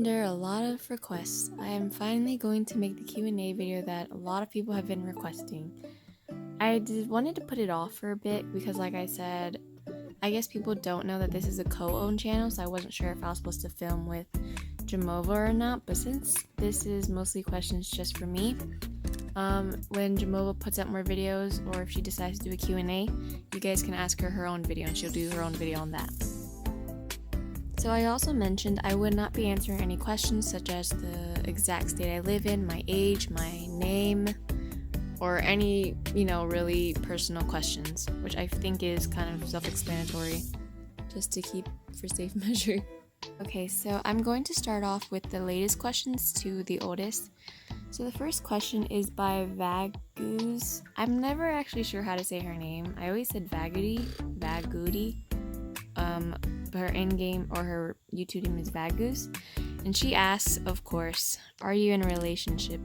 Under a lot of requests, I am finally going to make the Q&A video that a lot of people have been requesting. I wanted to put it off for a bit because, like I said, I guess people don't know that this is a co-owned channel, so I wasn't sure if I was supposed to film with Jamova or not, but since this is mostly questions just for me, when Jamova puts up more videos or if she decides to do a Q&A, you guys can ask her own video and she'll do her own video on that. So I also mentioned I would not be answering any questions such as the exact state I live in, my age, my name, or any, really personal questions, which I think is kind of self-explanatory, just to keep for safe measure. Okay, so I'm going to start off with the latest questions to the oldest. So the first question is by Vagoose. I'm never actually sure how to say her name. I always said Vagoody. Her in-game or her YouTube name is Vagoose. And she asks, of course, are you in a relationship?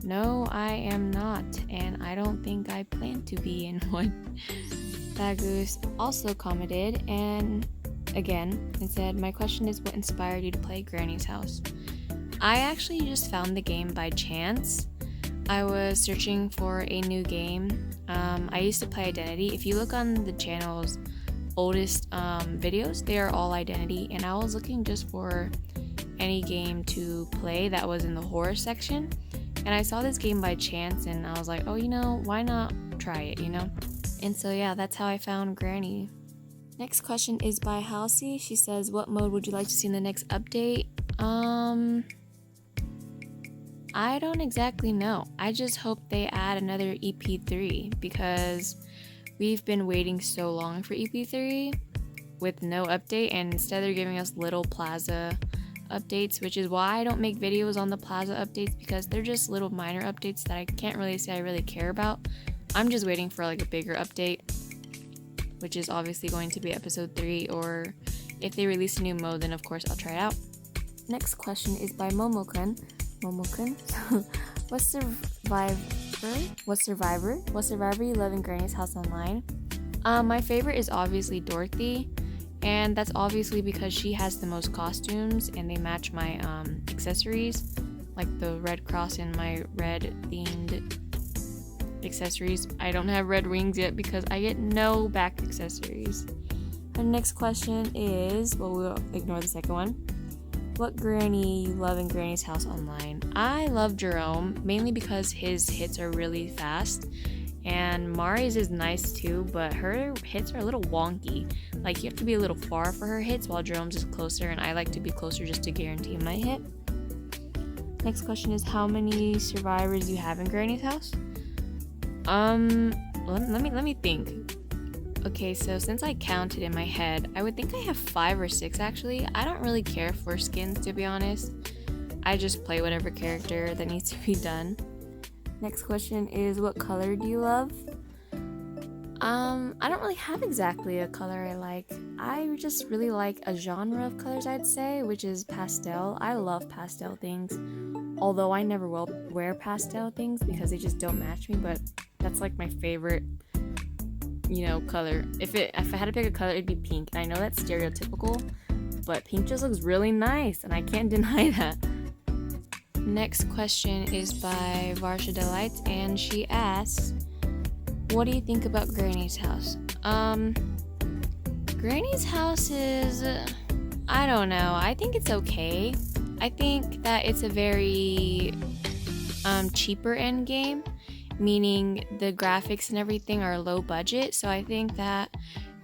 No, I am not, and I don't think I plan to be in one. Vagoose also commented and said, my question is what inspired you to play Granny's House? I actually just found the game by chance. I was searching for a new game. I used to play Identity. If you look on the channel's oldest videos, they are all Identity, and I was looking just for any game to play that was in the horror section, and I saw this game by chance and I was like, oh, why not try it, and so yeah, that's how I found Granny. Next question is by Halsey. She says, what mode would you like to see in the next update? I don't exactly know. I just hope they add another EP3 because we've been waiting so long for EP3 with no update, and instead they're giving us little Plaza updates, which is why I don't make videos on the Plaza updates, because they're just little minor updates that I can't really say I really care about. I'm just waiting for like a bigger update, which is obviously going to be episode 3, or if they release a new mode, then of course I'll try it out. Next question is by Momokun. What survivor you love in Granny's House Online? My favorite is obviously Dorothy, and that's obviously because she has the most costumes and they match my accessories, like the red cross and my red themed accessories. I don't have red wings yet because I get no back accessories. The next question is, we'll ignore the second one. What granny you love in Granny's House Online? I love Jerome, mainly because his hits are really fast, and Mari's is nice too, but her hits are a little wonky. Like, you have to be a little far for her hits, while Jerome's is closer, and I like to be closer just to guarantee my hit. Next question is how many survivors you have in Granny's House? Let me think. Okay, so since I counted in my head, I would think I have 5 or 6 actually. I don't really care for skins, to be honest. I just play whatever character that needs to be done. Next question is, what color do you love? I don't really have exactly a color I like. I just really like a genre of colors, I'd say, which is pastel. I love pastel things, although I never will wear pastel things because they just don't match me, but that's like my favorite color. If I had to pick a color, it'd be pink. And I know that's stereotypical, but pink just looks really nice, and I can't deny that. Next question is by Varsha Delights, and she asks, what do you think about Granny's House? Granny's House is, I don't know. I think it's okay. I think that it's a very cheaper end game, meaning the graphics and everything are low budget, so I think that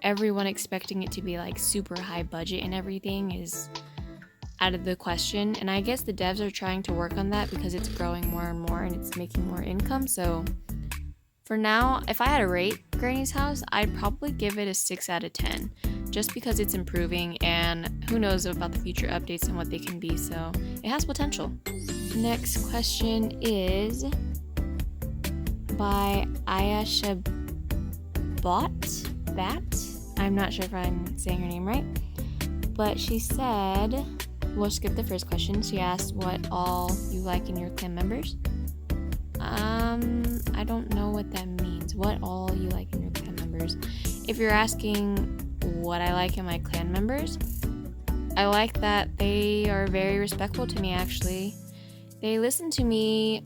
everyone expecting it to be like super high budget and everything is out of the question, and I guess the devs are trying to work on that because it's growing more and more and it's making more income. So for now, if I had to rate Granny's House, I'd probably give it a 6 out of 10 just because it's improving, and who knows about the future updates and what they can be, so it has potential. Next question is by Ayasha Bat. I'm not sure if I'm saying her name right, but she said, we'll skip the first question. She asked what all you like in your clan members. I don't know what that means. What all you like in your clan members? If you're asking what I like in my clan members, I like that they are very respectful to me, actually. They listen to me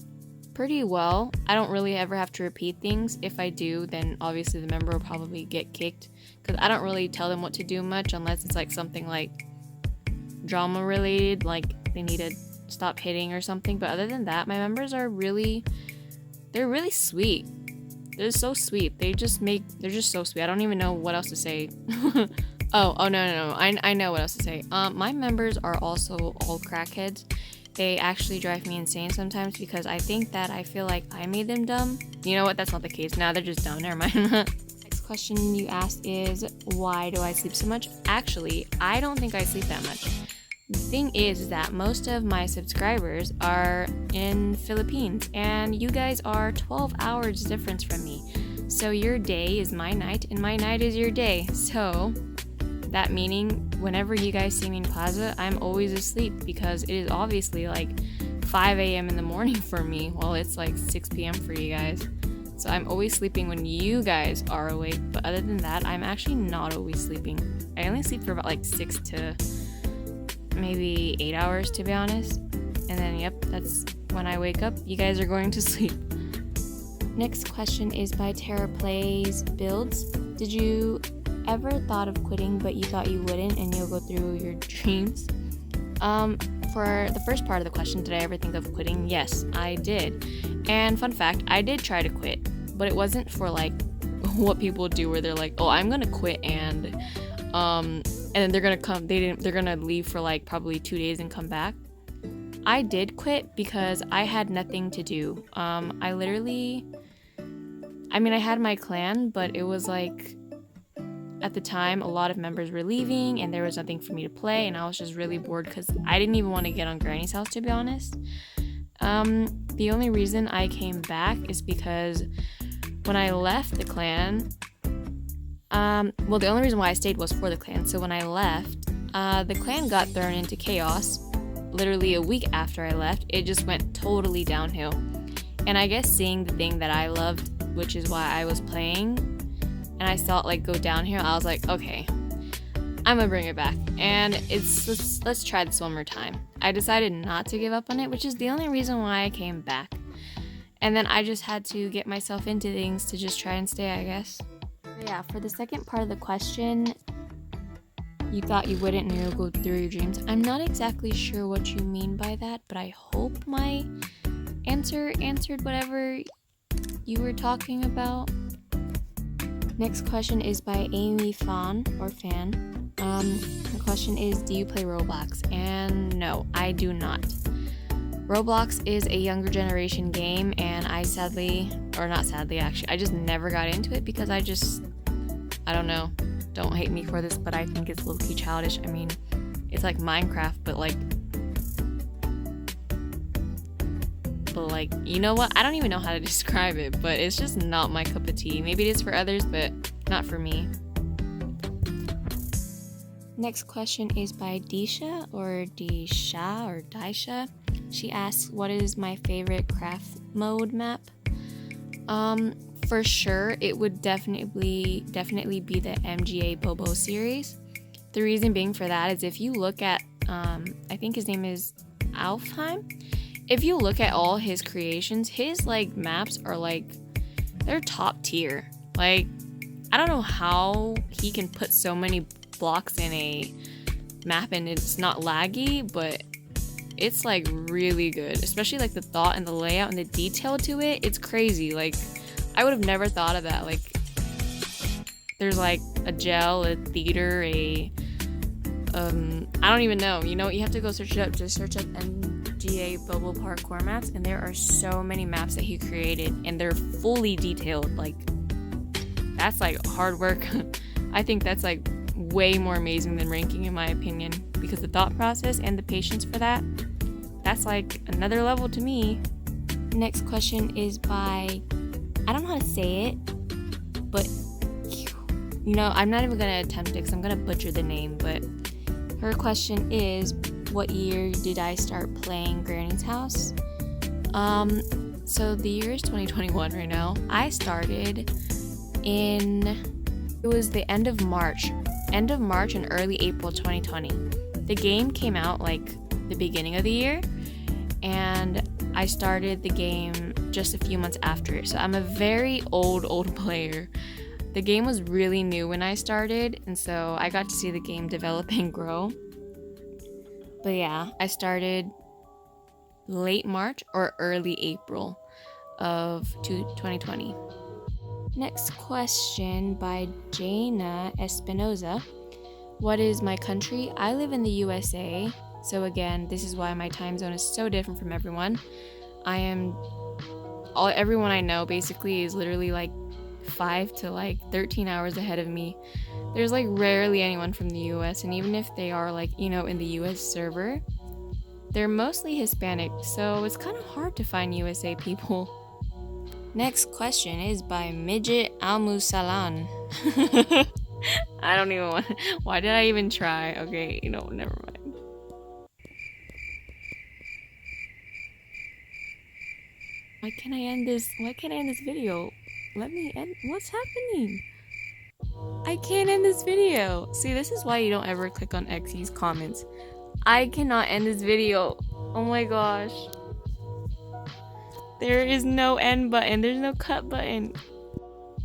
pretty well. I don't really ever have to repeat things. If I do, then obviously the member will probably get kicked, because I don't really tell them what to do much unless it's like something like drama related, like they need to stop hitting or something. But other than that, my members are they're really sweet. They're so sweet. They're just so sweet. I don't even know what else to say. Oh no. I know what else to say. My members are also all crackheads. They actually drive me insane sometimes because I think that I feel like I made them dumb. You know what? That's not the case. Now they're just dumb. Never mind. Next question you asked is, why do I sleep so much? Actually, I don't think I sleep that much. The thing is that most of my subscribers are in Philippines, and you guys are 12 hours difference from me. So your day is my night, and my night is your day. So that meaning whenever you guys see me in Plaza, I'm always asleep because it is obviously like 5 a.m. in the morning for me, while it's like 6 p.m. for you guys. So I'm always sleeping when you guys are awake, but other than that, I'm actually not always sleeping. I only sleep for about like 6 to maybe 8 hours, to be honest. And then, yep, that's when I wake up. You guys are going to sleep. Next question is by Tara Plays Builds. Did you ever thought of quitting but you thought you wouldn't and you'll go through your dreams? For the first part of the question, did I ever think of quitting? Yes, I did. And fun fact, I did try to quit, but it wasn't for like what people do where they're like, oh, I'm gonna quit and then they're gonna leave for like probably 2 days and come back. I did quit because I had nothing to do. I had my clan, but it was like, at the time, a lot of members were leaving and there was nothing for me to play, and I was just really bored because I didn't even want to get on Granny's house, to be honest. The only reason I came back is because when I left the clan, the only reason why I stayed was for the clan. So when I left, the clan got thrown into chaos. Literally a week after I left, it just went totally downhill. And I guess seeing the thing that I loved, which is why I was playing, and I saw it like go downhill, I was like, okay, I'm gonna bring it back. And let's try this one more time. I decided not to give up on it, which is the only reason why I came back. And then I just had to get myself into things to just try and stay, I guess. Yeah, for the second part of the question, you thought you wouldn't and you'll go through your dreams. I'm not exactly sure what you mean by that, but I hope my answer answered whatever you were talking about. Next question is by Amy Fan. The question is, do you play Roblox? And no, I do not. Roblox is a younger generation game, and I just never got into it because I don't know. Don't hate me for this, but I think it's low-key childish. I mean, it's like Minecraft, but like, you know what? I don't even know how to describe it, but it's just not my cup of tea. Maybe it is for others, but not for me. Next question is by Disha. She asks, what is my favorite craft mode map? For sure, it would definitely be the MGA Bobo series. The reason being for that is if you look at, I think his name is Alfheim. If you look at all his creations, his like maps are like, they're top tier. Like, I don't know how he can put so many blocks in a map and it's not laggy, but it's like really good. Especially like the thought and the layout and the detail to it. It's crazy. Like, I would have never thought of that. Like, there's like a gel, a theater, I don't even know. You know what? You have to go search it up. Just search up MGA Bobo Parkour maps, and there are so many maps that he created, and they're fully detailed. Like, that's like hard work. I think that's like way more amazing than ranking, in my opinion, because the thought process and the patience for that's like another level to me. Next question is by, I don't know how to say it, but you know, I'm not even gonna attempt it because I'm gonna butcher the name. But her question is, what year did I start playing Granny's house? So the year is 2021 right now. I started it was the end of March and early April 2020. the game came out like the beginning of the year, and I started the game just a few months after. So I'm a very old player. The game was really new when I started, and so I got to see the game develop and grow. But yeah, I started late March or early April of 2020. Next question by Jaina Espinoza. What is my country? I live in the USA. So again, this is why my time zone is so different from everyone. Everyone I know basically is literally like 5 to like 13 hours ahead of me. There's like rarely anyone from the US, and even if they are like, in the US server, they're mostly Hispanic, so it's kind of hard to find USA people. Next question is by Midget Almusalan. I don't even want. Why did I even try? Okay, never mind. Why can't I end this video? Let me end. What's happening? I can't end this video. See, this is why you don't ever click on Xy's comments. I cannot end this video. Oh my gosh. There is no end button. There's no cut button.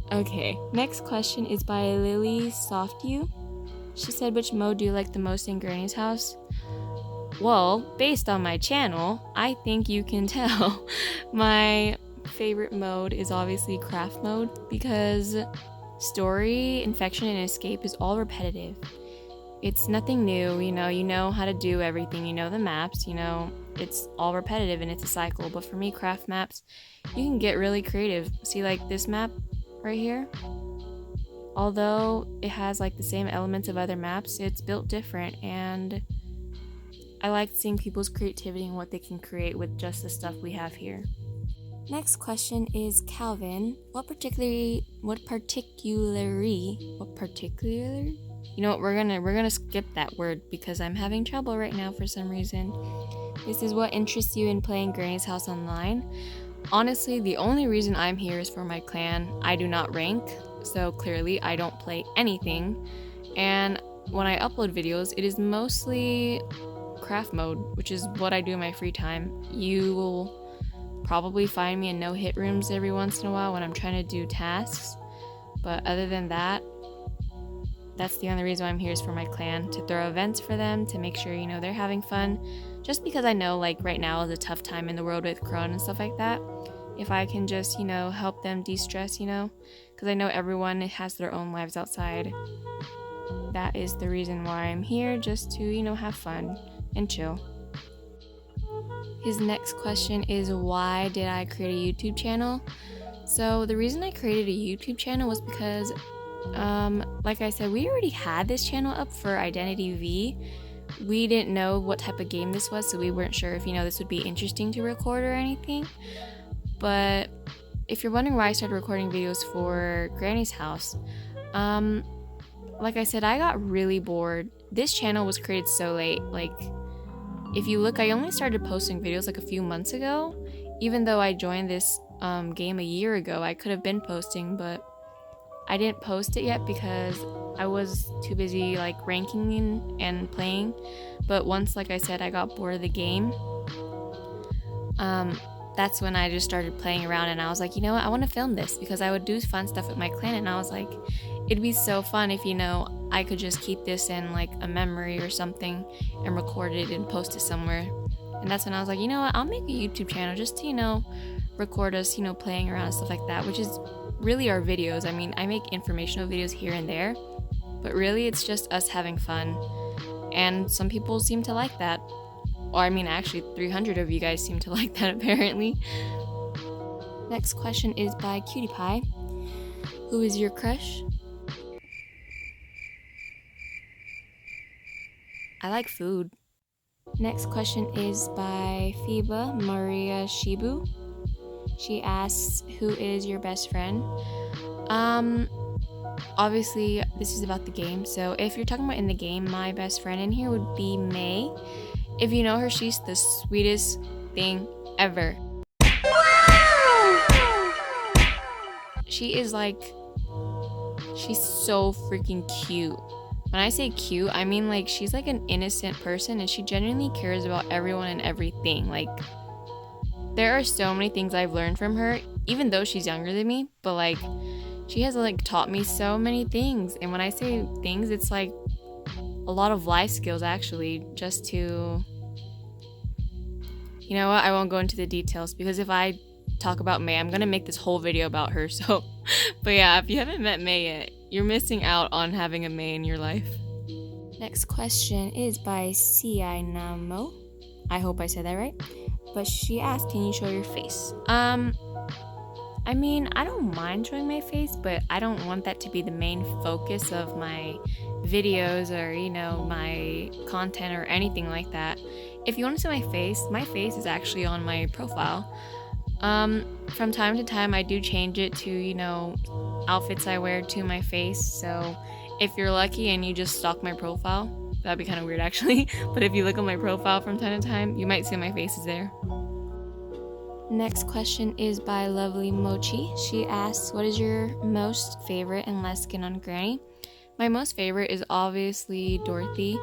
Okay, next question is by Lily Softyou. She said, which mode do you like the most in Granny's house? Well, based on my channel, I think you can tell. My favorite mode is obviously craft mode, because story, infection, and escape is all repetitive. It's nothing new, you know how to do everything, you know the maps, it's all repetitive and it's a cycle. But for me, craft maps, you can get really creative. See, like this map right here, although it has like the same elements of other maps, it's built different, and I like seeing people's creativity and what they can create with just the stuff we have here. Next question is Calvin. What particular? You know what, we're gonna skip that word because I'm having trouble right now for some reason. This is what interests you in playing Granny's House Online. Honestly, the only reason I'm here is for my clan. I do not rank, so clearly I don't play anything. And when I upload videos, it is mostly craft mode, which is what I do in my free time. You will probably find me in no-hit rooms every once in a while when I'm trying to do tasks. But other than that, that's the only reason I'm here is for my clan, to throw events for them, to make sure, they're having fun. Just because I know, like, right now is a tough time in the world with Corona and stuff like that. If I can just, help them de-stress, because I know everyone has their own lives outside. That is the reason why I'm here, just to, have fun and chill. His next question is, why did I create a YouTube channel? So the reason I created a YouTube channel was because like I said, we already had this channel up for Identity V. We didn't know what type of game this was, so we weren't sure if, this would be interesting to record or anything. But if you're wondering why I started recording videos for Granny's house, like I said, I got really bored. This channel was created so late. Like, if you look, I only started posting videos like a few months ago. Even though I joined this game a year ago, I could have been posting, but I didn't post it yet because I was too busy like ranking and playing. But once, like I said, I got bored of the game, that's when I just started playing around, and I was like, you know what, I want to film this because I would do fun stuff with my clan, and I was like, it'd be so fun if, I could just keep this in like a memory or something and record it and post it somewhere. And that's when I was like, you know what, I'll make a YouTube channel just to, record us, playing around and stuff like that, which is really our videos. I mean, I make informational videos here and there, but really it's just us having fun, and some people seem to like that. Or I mean, actually 300 of you guys seem to like that apparently. Next question is by Cutie Pie. Who is your crush? I like food. Next question is by Phoeba Maria Shibu. She asks, who is your best friend? Obviously, this is about the game. So if you're talking about in the game, my best friend in here would be May. If you know her, she's the sweetest thing ever. She is like, she's so freaking cute. when I say cute, I mean like she's like an innocent person and she genuinely cares about everyone and everything. Like there are so many things I've learned from her, even though she's younger than me, but like she has like taught me so many things. And when I say things, it's like a lot of life skills actually, just to, you know what, I won't go into the details because if I talk about May, I'm gonna make this whole video about her. So but yeah, if you haven't met May yet, you're missing out on having a May in your life. Next question is by C.I. Namo. I hope I said that right. But she asked, can you show your face? I mean, I don't mind showing my face, but I don't want that to be the main focus of my videos or, you know, my content or anything like that. If you want to see my face is actually on my profile. From time to time, I do change it to, you know, outfits I wear to my face. So if you're lucky and you just stalk my profile, that'd be kind of weird actually. But if you look at my profile from time to time, you might see my face is there. Next question is by Lovely Mochi. She asks, what is your most favorite and less skin on Granny? My most favorite is obviously Dorothy.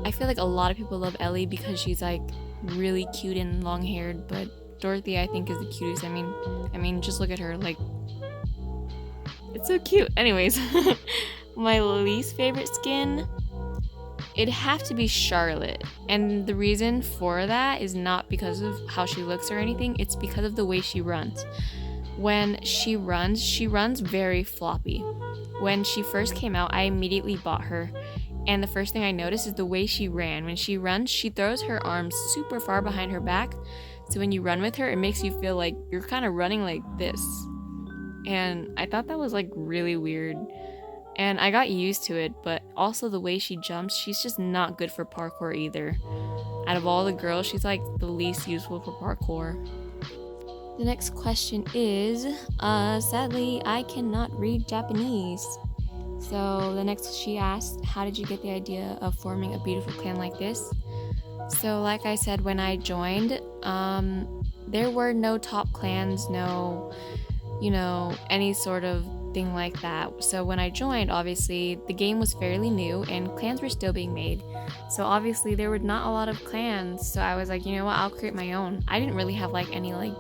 I feel like a lot of people love Ellie because she's like really cute and long haired, but Dorothy I think is the cutest. I mean just look at her, like it's so cute. Anyways, my least favorite skin, it'd have to be Charlotte. And the reason for that is not because of how she looks or anything, it's because of the way she runs. When she runs very floppy. When she first came out, I immediately bought her. And the first thing I noticed is the way she ran. When she runs, she throws her arms super far behind her back. So when you run with her, it makes you feel like you're kind of running like this. And I thought that was like really weird. And I got used to it, but also the way she jumps, she's just not good for parkour either. Out of all the girls, she's like the least useful for parkour. The next question is, sadly, I cannot read Japanese. So the next she asked, how did you get the idea of forming a beautiful clan like this? So like I said, when I joined, there were no top clans, no, you know, any sort of thing like that. So when I joined, obviously the game was fairly new and clans were still being made. So obviously there were not a lot of clans. So I was like, you know what, I'll create my own. I didn't really have like any like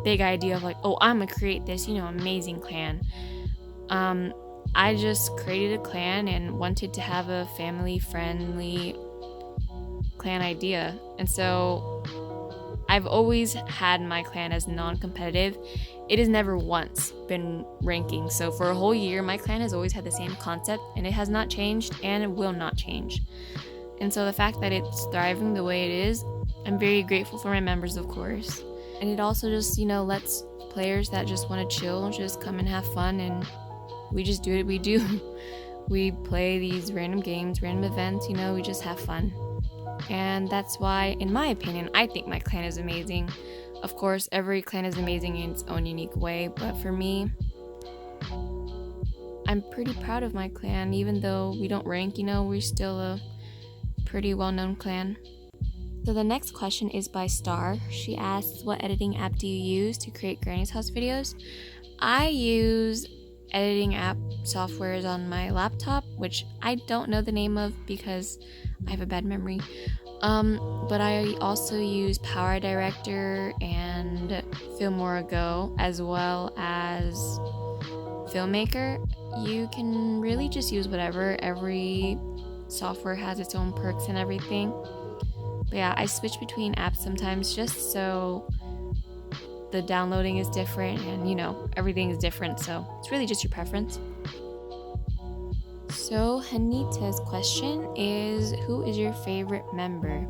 big idea of like, oh, I'm gonna create this, you know, amazing clan. I just created a clan and wanted to have a family friendly clan idea. And so I've always had my clan as non-competitive. It has never once been ranking. So for a whole year, my clan has always had the same concept and it has not changed and it will not change. And so the fact that it's thriving the way it is, I'm very grateful for my members, of course. And it also just, you know, lets players that just want to chill just come and have fun, and we just do what we do. We play these random games, random events, you know, we just have fun. And that's why, in my opinion, I think my clan is amazing. Of course, every clan is amazing in its own unique way, but for me, I'm pretty proud of my clan. Even though we don't rank, you know, we're still a pretty well-known clan. So the next question is by Star. She asks, what editing app do you use to create Granny's House videos? I use editing app softwares on my laptop, which I don't know the name of because I have a bad memory. But I also use Power Director and Filmora Go, as well as Filmmaker. You can really just use whatever. Every software has its own perks and everything. But yeah, I switch between apps sometimes just so the downloading is different and, you know, everything is different. So it's really just your preference. So Hanita's question is, who is your favorite member?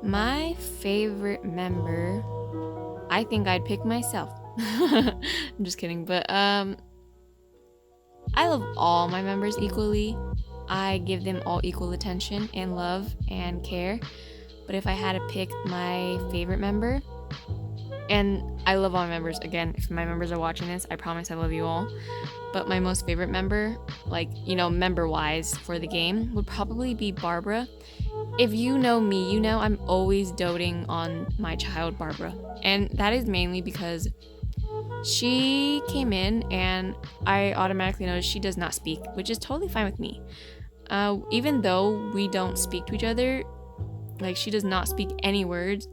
My favorite member, I think I'd pick myself. I'm just kidding, but I love all my members equally. I give them all equal attention and love and care. But if I had to pick my favorite member, and I love all my members, again, if my members are watching this, I promise I love you all. But my most favorite member, like, you know, member-wise for the game, would probably be Barbara. If you know me, you know I'm always doting on my child, Barbara. And that is mainly because she came in and I automatically noticed she does not speak, which is totally fine with me. Even though we don't speak to each other, like she does not speak any words,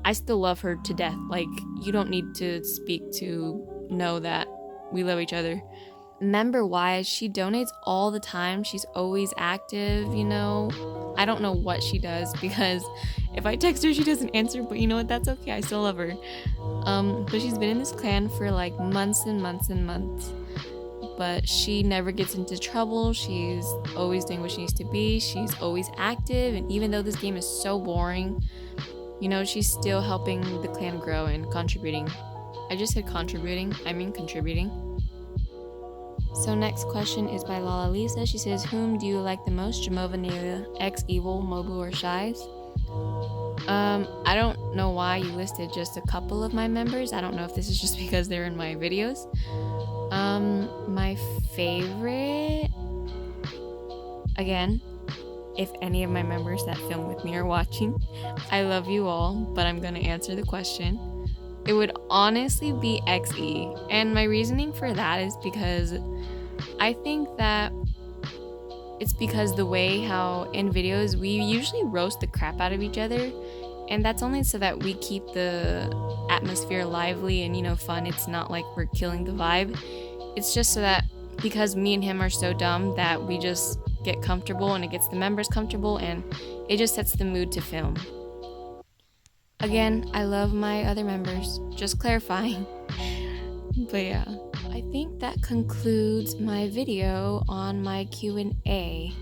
I still love her to death. Like, you don't need to speak to know that we love each other. Member wise, she donates all the time. She's always active, you know. I don't know what she does because if I text her, she doesn't answer, but you know what? That's okay. I still love her. But she's been in this clan for like months and months and months. But she never gets into trouble. She's always doing what she needs to be. She's always active. And even though this game is so boring, you know, she's still helping the clan grow and contributing. I just said contributing, I mean contributing. So next question is by Lala Lisa. She says, whom do you like the most? Jamova, Nelia, X, Evil, Mobu, or Shies? I don't know why you listed just a couple of my members. I don't know if this is just because they're in my videos. My favorite, again, if any of my members that film with me are watching, I love you all, but I'm gonna answer the question. It would honestly be XE, and my reasoning for that is because I think that it's because the way how in videos we usually roast the crap out of each other, and that's only so that we keep the atmosphere lively and, you know, fun. It's not like we're killing the vibe. It's just so that because me and him are so dumb that we just get comfortable and it gets the members comfortable and it just sets the mood to film. Again, I love my other members, just clarifying. But yeah, I think that concludes my video on my Q&A.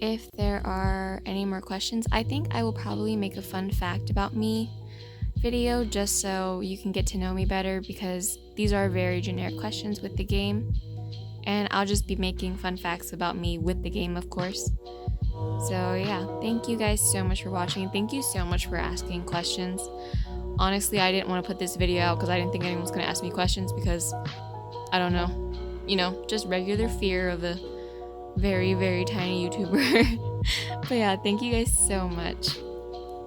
If there are any more questions, I think I will probably make a fun fact about me video just so you can get to know me better, because these are very generic questions with the game, and I'll just be making fun facts about me with the game, of course. So yeah, thank you guys so much for watching, and thank you so much for asking questions. Honestly, I didn't want to put this video out because I didn't think anyone was going to ask me questions, because I don't know, you know, just regular fear of a very, very tiny YouTuber. But yeah, thank you guys so much.